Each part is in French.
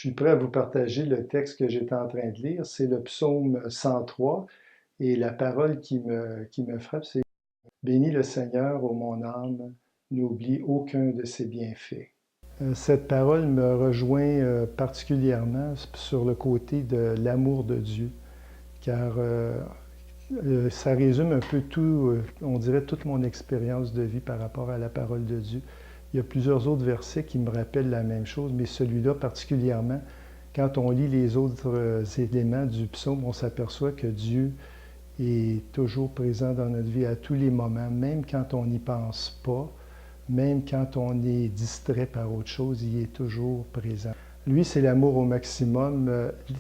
suis prêt à vous partager le texte que j'étais en train de lire. C'est le psaume 103 et la parole qui me frappe, c'est Bénis le Seigneur, ô mon âme, n'oublie aucun de ses bienfaits. Cette parole me rejoint particulièrement sur le côté de l'amour de Dieu, car ça résume un peu tout, on dirait toute mon expérience de vie par rapport à la parole de Dieu. Il y a plusieurs autres versets qui me rappellent la même chose, mais celui-là particulièrement, quand on lit les autres éléments du psaume, on s'aperçoit que Dieu est toujours présent dans notre vie à tous les moments, même quand on n'y pense pas, même quand on est distrait par autre chose, il est toujours présent. Lui, c'est l'amour au maximum.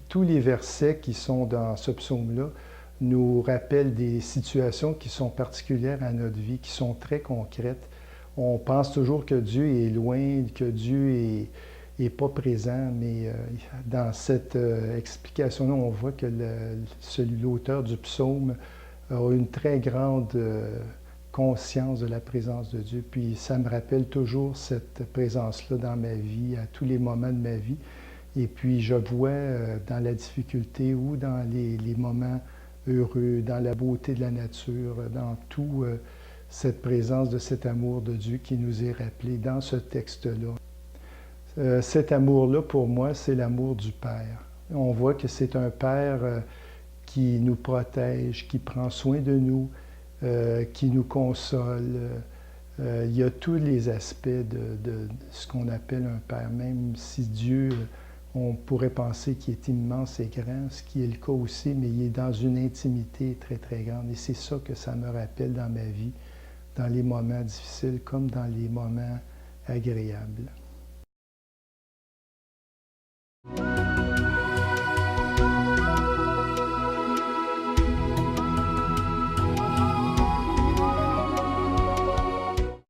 Tous les versets qui sont dans ce psaume-là nous rappellent des situations qui sont particulières à notre vie, qui sont très concrètes. On pense toujours que Dieu est loin, que Dieu est pas présent, mais dans cette explication-là, on voit que l'auteur du psaume a une très grande conscience de la présence de Dieu. Puis ça me rappelle toujours cette présence-là dans ma vie, à tous les moments de ma vie. Et puis je vois dans la difficulté ou dans les moments heureux, dans la beauté de la nature, dans tout cette présence de cet amour de Dieu qui nous est rappelé dans ce texte-là. Cet amour-là, pour moi, c'est l'amour du Père. On voit que c'est un Père qui nous protège, qui prend soin de nous, qui nous console. Il y a tous les aspects de ce qu'on appelle un Père, même si Dieu, on pourrait penser qu'il est immense et grand, ce qui est le cas aussi, mais il est dans une intimité très, très grande. Et c'est ça que ça me rappelle dans ma vie, dans les moments difficiles comme dans les moments agréables.